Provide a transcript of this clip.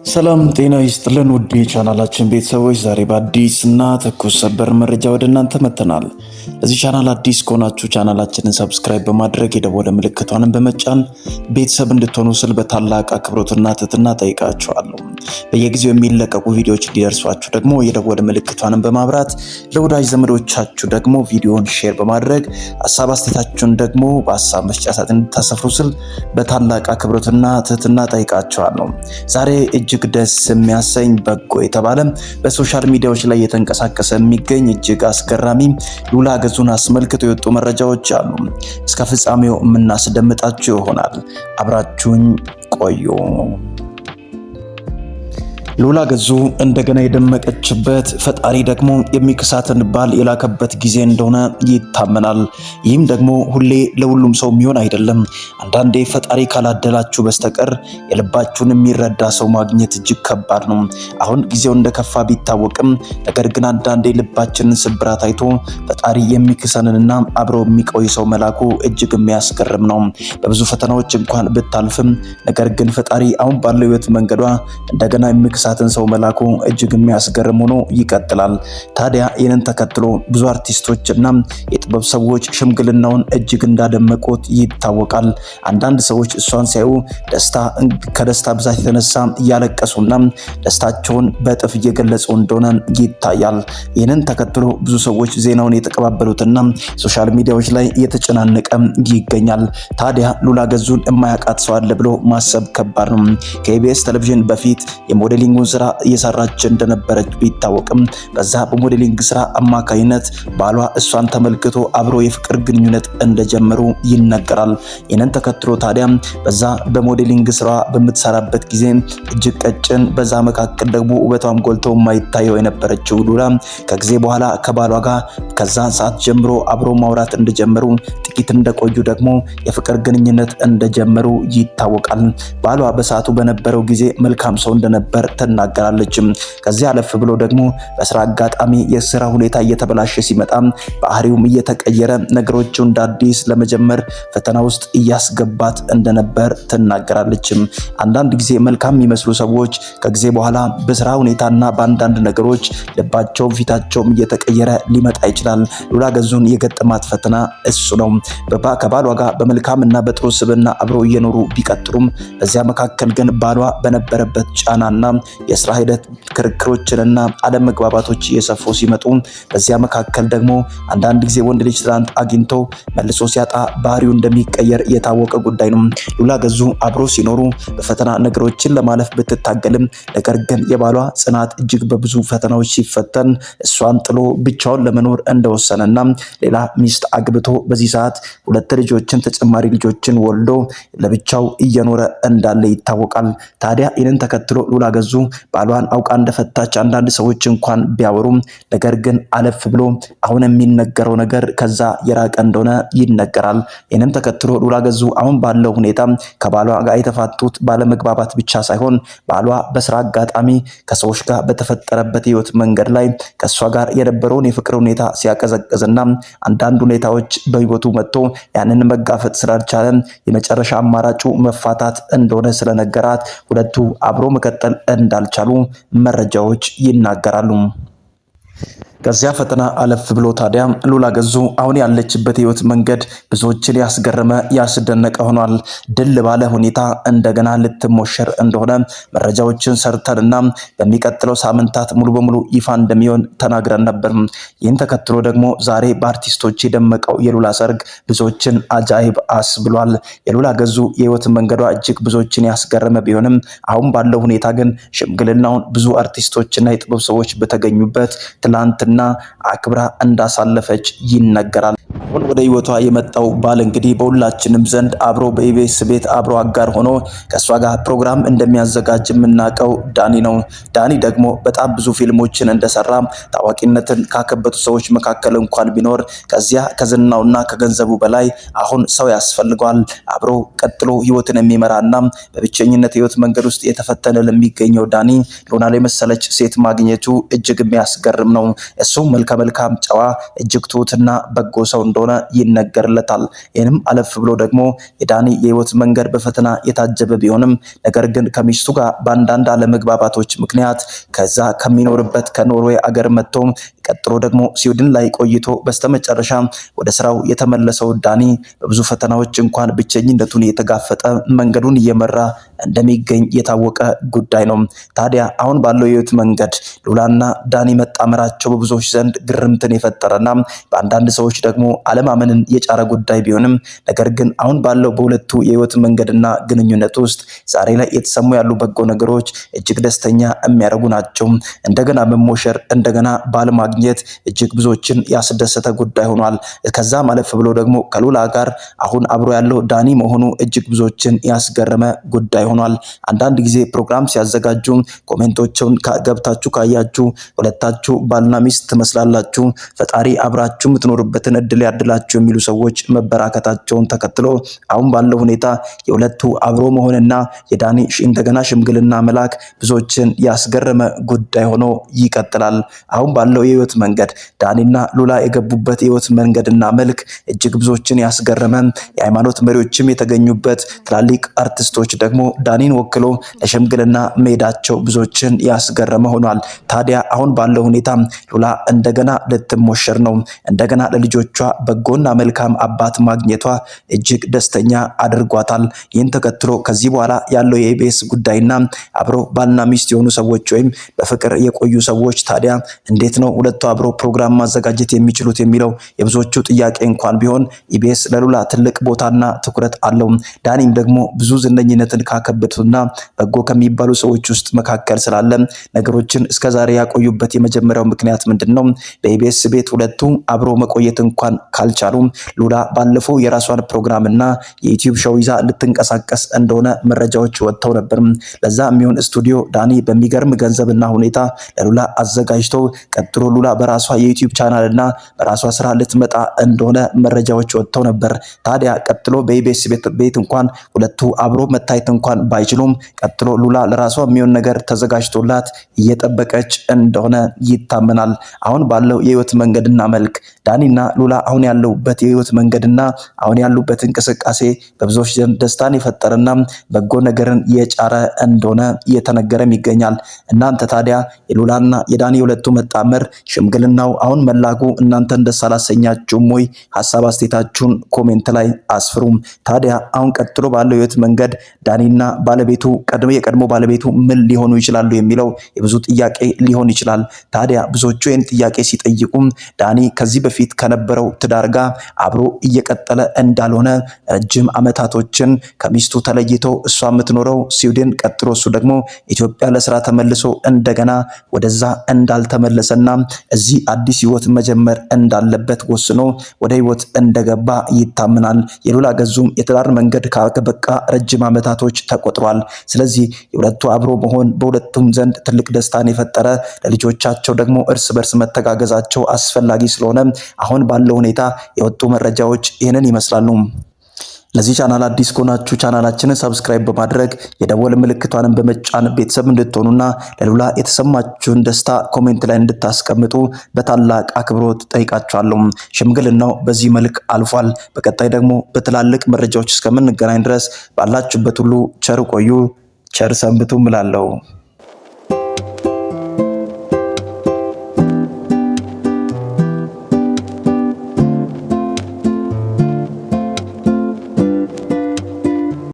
ሰላም ጤና ይስጥልን ውድ የቻናላችን ቤተሰቦች፣ ዛሬ በአዲስ እና ትኩስ ሰበር መረጃ ወደ እናንተ መጥተናል። ለዚህ ቻናል አዲስ ከሆናችሁ ቻናላችንን ሰብስክራይብ በማድረግ የደወለ ምልክቷንም በመጫን ቤተሰብ እንድትሆኑ ስል በታላቅ አክብሮትና ትህትና ጠይቃችኋለሁ። በየጊዜው የሚለቀቁ ቪዲዮዎች እንዲደርሷችሁ ደግሞ የደወለ ምልክቷንም በማብራት ለወዳጅ ዘመዶቻችሁ ደግሞ ቪዲዮን ሼር በማድረግ ሀሳብ አስተያየታችሁን ደግሞ በሀሳብ መስጫ ሳጥን እንድታሰፍሩ ስል በታላቅ አክብሮትና ትህትና ጠይቃችኋለሁ። ዛሬ እጅግ ደስ የሚያሰኝ በጎ የተባለ በሶሻል ሚዲያዎች ላይ የተንቀሳቀሰ የሚገኝ እጅግ አስገራሚ ሉላ ገዙን አስመልክቶ የወጡ መረጃዎች አሉ። እስከ ፍጻሜው የምናስደምጣችሁ ይሆናል። አብራችሁኝ ቆዩ። ሉላ ገዙ እንደገና የደመቀችበት ፈጣሪ ደግሞ የሚክሳትን ባል የላከበት ጊዜ እንደሆነ ይታመናል። ይህም ደግሞ ሁሌ ለሁሉም ሰው የሚሆን አይደለም። አንዳንዴ ፈጣሪ ካላደላችሁ በስተቀር የልባችሁን የሚረዳ ሰው ማግኘት እጅግ ከባድ ነው። አሁን ጊዜው እንደከፋ ቢታወቅም ነገር ግን አንዳንዴ ልባችንን ስብራት አይቶ ፈጣሪ የሚክሰንንና አብሮ የሚቆይ ሰው መላኩ እጅግ የሚያስገርም ነው። በብዙ ፈተናዎች እንኳን ብታልፍም ነገር ግን ፈጣሪ አሁን ባለው ህይወት መንገዷ እንደገና ሳትን ሰው መላኩ እጅግ የሚያስገርም ሆኖ ይቀጥላል። ታዲያ ይህንን ተከትሎ ብዙ አርቲስቶች እና የጥበብ ሰዎች ሽምግልናውን እጅግ እንዳደመቁት ይታወቃል። አንዳንድ ሰዎች እሷን ሲያዩ ከደስታ ብዛት የተነሳ እያለቀሱና ደስታቸውን በእጥፍ እየገለጹ እንደሆነ ይታያል። ይህንን ተከትሎ ብዙ ሰዎች ዜናውን የተቀባበሉትና ሶሻል ሚዲያዎች ላይ እየተጨናነቀ ይገኛል። ታዲያ ሉላ ገዙን የማያውቃት ሰው አለ ብሎ ማሰብ ከባድ ነው። ከኢቢኤስ ቴሌቪዥን በፊት የሞዴሊንግ ስራ እየሰራች እንደነበረች ቢታወቅም በዛ በሞዴሊንግ ስራ አማካይነት ባሏ እሷን ተመልክቶ አብሮ የፍቅር ግንኙነት እንደጀመሩ ይነገራል። ይህንን ተከትሎ ታዲያ በዛ በሞዴሊንግ ስራ በምትሰራበት ጊዜ እጅግ ቀጭን፣ በዛ መካከል ደግሞ ውበቷም ጎልቶ የማይታየው የነበረችው ሉላ ከጊዜ በኋላ ከባሏ ጋር ከዛ ሰዓት ጀምሮ አብሮ ማውራት እንደጀመሩ ጥቂት እንደቆዩ ደግሞ የፍቅር ግንኙነት እንደጀመሩ ይታወቃል። ባሏ በሰዓቱ በነበረው ጊዜ መልካም ሰው እንደነበር ትናገራለች። ከዚህ አለፍ ብሎ ደግሞ በስራ አጋጣሚ የስራ ሁኔታ እየተበላሸ ሲመጣ ባህሪውም እየተቀየረ ነገሮቹ እንደ አዲስ ለመጀመር ፈተና ውስጥ እያስገባት እንደነበር ትናገራለች። አንዳንድ ጊዜ መልካም የሚመስሉ ሰዎች ከጊዜ በኋላ በስራ ሁኔታና በአንዳንድ ነገሮች ልባቸው ፊታቸውም እየተቀየረ ሊመጣ ይችላል። ሉላ ገዙን የገጠማት ፈተና እሱ ነው። ከባሏ ጋር በመልካምና በጥሩ ስብዕና አብረው እየኖሩ ቢቀጥሉም በዚያ መካከል ግን ባሏ በነበረበት ጫናና የስራ ሂደት ክርክሮችንና አለመግባባቶች እየሰፉ ሲመጡ በዚያ መካከል ደግሞ አንዳንድ ጊዜ ወንድ ልጅ ትላንት አግኝቶ መልሶ ሲያጣ ባህሪው እንደሚቀየር የታወቀ ጉዳይ ነው። ሉላ ገዙ አብሮ ሲኖሩ በፈተና ነገሮችን ለማለፍ ብትታገልም ነገር ግን የባሏ ጽናት እጅግ በብዙ ፈተናዎች ሲፈተን እሷን ጥሎ ብቻውን ለመኖር እንደወሰነና ሌላ ሚስት አግብቶ በዚህ ሰዓት ሁለት ተጨማሪ ልጆችን ወልዶ ለብቻው እየኖረ እንዳለ ይታወቃል። ታዲያ ይህንን ተከትሎ ሉላ ገዙ ባሏን አውቃ እንደፈታች አንዳንድ ሰዎች እንኳን ቢያወሩም ነገር ግን አለፍ ብሎ አሁን የሚነገረው ነገር ከዛ የራቀ እንደሆነ ይነገራል። ይህንን ተከትሎ ሉላ ገዙ አሁን ባለው ሁኔታ ከባሏ ጋር የተፋቱት ባለመግባባት ብቻ ሳይሆን ባሏ በስራ አጋጣሚ ከሰዎች ጋር በተፈጠረበት ህይወት መንገድ ላይ ከሷ ጋር የነበረውን የፍቅር ሁኔታ ሲያቀዘቅዝና አንዳንድ ሁኔታዎች በህይወቱ መጥቶ ያንን መጋፈጥ ስላልቻለ የመጨረሻ አማራጩ መፋታት እንደሆነ ስለነገራት ሁለቱ አብሮ መቀጠል እንዳልቻሉ መረጃዎች ይናገራሉ። ከዚያ ፈተና አለፍ ብሎ ታዲያ ሉላ ገዙ አሁን ያለችበት ህይወት መንገድ ብዙዎችን ያስገረመ ያስደነቀ ሆኗል። ድል ባለ ሁኔታ እንደገና ልትሞሸር እንደሆነ መረጃዎችን ሰርተንና በሚቀጥለው ሳምንታት ሙሉ በሙሉ ይፋ እንደሚሆን ተናግረን ነበር። ይህን ተከትሎ ደግሞ ዛሬ በአርቲስቶች የደመቀው የሉላ ሰርግ ብዙዎችን አጃይብ አስብሏል። የሉላ ገዙ የህይወት መንገዷ እጅግ ብዙዎችን ያስገረመ ቢሆንም አሁን ባለው ሁኔታ ግን ሽምግልናውን ብዙ አርቲስቶችና የጥበብ ሰዎች በተገኙበት ትላንትና አክብራ እንዳሳለፈች ይነገራል። አሁን ወደ ህይወቷ የመጣው ባል እንግዲህ በሁላችንም ዘንድ አብሮ በኢቢኤስ ቤት አብሮ አጋር ሆኖ ከሷ ጋር ፕሮግራም እንደሚያዘጋጅ የምናውቀው ዳኒ ነው። ዳኒ ደግሞ በጣም ብዙ ፊልሞችን እንደሰራ ታዋቂነትን ካከበቱ ሰዎች መካከል እንኳን ቢኖር ከዚያ ከዝናውና ከገንዘቡ በላይ አሁን ሰው ያስፈልገዋል። አብሮ ቀጥሎ ህይወትን የሚመራና በብቸኝነት ህይወት መንገድ ውስጥ የተፈተነ ለሚገኘው ዳኒ ሉላ የመሰለች ሴት ማግኘቱ እጅግ የሚያስገርም ነው። እሱ መልካም ጨዋ እጅግ ትሁትና በጎ ሰው እንደሆነ ይነገርለታል። ይህንም አለፍ ብሎ ደግሞ የዳኒ የህይወት መንገድ በፈተና የታጀበ ቢሆንም ነገር ግን ከሚስቱ ጋር በአንዳንድ አለመግባባቶች ምክንያት ከዛ ከሚኖርበት ከኖርዌይ አገር መጥቶ ቀጥሎ ደግሞ ስዊድን ላይ ቆይቶ በስተመጨረሻ ወደ ስራው የተመለሰው ዳኒ በብዙ ፈተናዎች እንኳን ብቸኝነቱን የተጋፈጠ መንገዱን እየመራ እንደሚገኝ የታወቀ ጉዳይ ነው። ታዲያ አሁን ባለው የህይወት መንገድ ሉላና ዳኒ መጣመራቸው በብዙዎች ዘንድ ግርምትን የፈጠረና በአንዳንድ ሰዎች ደግሞ አለማመንን የጫረ ጉዳይ ቢሆንም ነገር ግን አሁን ባለው በሁለቱ የህይወት መንገድና ግንኙነት ውስጥ ዛሬ ላይ የተሰሙ ያሉ በጎ ነገሮች እጅግ ደስተኛ የሚያደርጉ ናቸው። እንደገና መሞሸር፣ እንደገና ባል ማግኘት እጅግ ብዙዎችን ያስደሰተ ጉዳይ ሆኗል። ከዛ ማለፍ ብሎ ደግሞ ከሉላ ጋር አሁን አብሮ ያለው ዳኒ መሆኑ እጅግ ብዙዎችን ያስገረመ ጉዳይ ሆኗል። አንዳንድ ጊዜ ፕሮግራም ሲያዘጋጁ ኮሜንቶችን ገብታችሁ ካያችሁ ሁለታችሁ ባልና ሚስት ትመስላላችሁ፣ ፈጣሪ አብራችሁ የምትኖርበትን እድል ያድላችሁ የሚሉ ሰዎች መበራከታቸውን ተከትሎ አሁን ባለው ሁኔታ የሁለቱ አብሮ መሆንና የዳኒ እንደገና ሽምግልና መላክ ብዙዎችን ያስገረመ ጉዳይ ሆኖ ይቀጥላል። አሁን ባለው የህይወት መንገድ ዳኒና ሉላ የገቡበት የህይወት መንገድና መልክ እጅግ ብዙዎችን ያስገረመ፣ የሃይማኖት መሪዎችም የተገኙበት፣ ትላልቅ አርቲስቶች ደግሞ ዳኒን ወክሎ ለሽምግልና መሄዳቸው ብዙዎችን ያስገረመ ሆኗል። ታዲያ አሁን ባለው ሁኔታ ሉላ እንደገና ልትሞሸር ነው። እንደገና ለልጆቿ በጎና መልካም አባት ማግኘቷ እጅግ ደስተኛ አድርጓታል። ይህን ተከትሎ ከዚህ በኋላ ያለው የኢቢኤስ ጉዳይና አብሮ ባልና ሚስት የሆኑ ሰዎች ወይም በፍቅር የቆዩ ሰዎች ታዲያ እንዴት ነው ሁለቱ አብሮ ፕሮግራም ማዘጋጀት የሚችሉት የሚለው የብዙዎቹ ጥያቄ እንኳን ቢሆን ኢቢኤስ ለሉላ ትልቅ ቦታና ትኩረት አለው። ዳኒም ደግሞ ብዙ ዝነኝነትን ካከበቱና በጎ ከሚባሉ ሰዎች ውስጥ መካከል ስላለ ነገሮችን እስከዛሬ ያቆዩበት የመጀመሪያው ምክንያት ምንድነው? በኢቢኤስ ቤት ሁለቱ አብሮ መቆየት እንኳን ካልቻሉ ሉላ ባለፈው የራሷን ፕሮግራምና የዩቲዩብ ሾው ይዛ ልትንቀሳቀስ እንደሆነ መረጃዎች ወጥተው ነበር። ለዛ የሚሆን ስቱዲዮ ዳኒ በሚገርም ገንዘብና ሁኔታ ለሉላ አዘጋጅቶ ቀጥሎ ሉላ በራሷ የዩቲዩብ ቻናልና በራሷ ስራ ልትመጣ እንደሆነ መረጃዎች ወጥተው ነበር። ታዲያ ቀጥሎ በኢቢኤስ ቤት እንኳን ሁለቱ አብሮ መታየት እንኳን ባይችሉም ቀጥሎ ሉላ ለራሷ የሚሆን ነገር ተዘጋጅቶላት እየጠበቀች እንደሆነ ይታመናል። አሁን ባለው የህይወት መንገድና መልክ ዳኒና ሉላ አሁን ያሉበት የህይወት መንገድና አሁን ያሉበት እንቅስቃሴ በብዙዎች ዘንድ ደስታን የፈጠረና በጎ ነገርን የጫረ እንደሆነ እየተነገረም ይገኛል። እናንተ ታዲያ የሉላና የዳኒ ሁለቱ መጣመር ሽምግልናው አሁን መላኩ እናንተን ደስ አላሰኛችሁም ወይ? ሐሳብ አስተያየታችሁን ኮሜንት ላይ አስፍሩም። ታዲያ አሁን ቀጥሎ ባለው የህይወት መንገድ ዳኒና ባለቤቱ የቀድሞ ባለቤቱ ምን ሊሆኑ ይችላሉ የሚለው የብዙ ጥያቄ ሊሆን ይችላል። ታዲያ ብዙዎቹ ይህን ጥያቄ ሲጠይቁም ዳኒ ከዚህ በፊት ከነበረው ትዳር ጋር አብሮ እየቀጠለ እንዳልሆነ ረጅም ዓመታቶችን ከሚስቱ ተለይቶ እሷ የምትኖረው ስዊድን ቀጥሎ እሱ ደግሞ ኢትዮጵያ ለስራ ተመልሶ እንደገና ወደዛ እንዳልተመለሰና እዚህ አዲስ ህይወት መጀመር እንዳለበት ወስኖ ወደ ህይወት እንደገባ ይታመናል። የሉላ ገዙም የትዳር መንገድ ካበቃ ረጅም ዓመታቶች ተቆጥሯል። ስለዚህ የሁለቱ አብሮ መሆን በሁለቱም ዘንድ ትልቅ ደስታን የፈጠረ፣ ለልጆቻቸው ደግሞ እርስ በርስ መተጋገዛቸው አስፈላጊ ስለሆነ አሁን ባለው ሁኔታ የወጡ መረጃዎች ይህንን ይመስላሉ። ለዚህ ቻናል አዲስ ከሆናችሁ ቻናላችንን ሰብስክራይብ በማድረግ የደወል ምልክቷንም በመጫን ቤተሰብ እንድትሆኑና ለሉላ የተሰማችሁን ደስታ ኮሜንት ላይ እንድታስቀምጡ በታላቅ አክብሮት ጠይቃችኋለሁ። ሽምግልናው በዚህ መልክ አልፏል። በቀጣይ ደግሞ በትላልቅ መረጃዎች እስከምንገናኝ ድረስ ባላችሁበት ሁሉ ቸር ቆዩ፣ ቸር ሰንብቱ እላለሁ።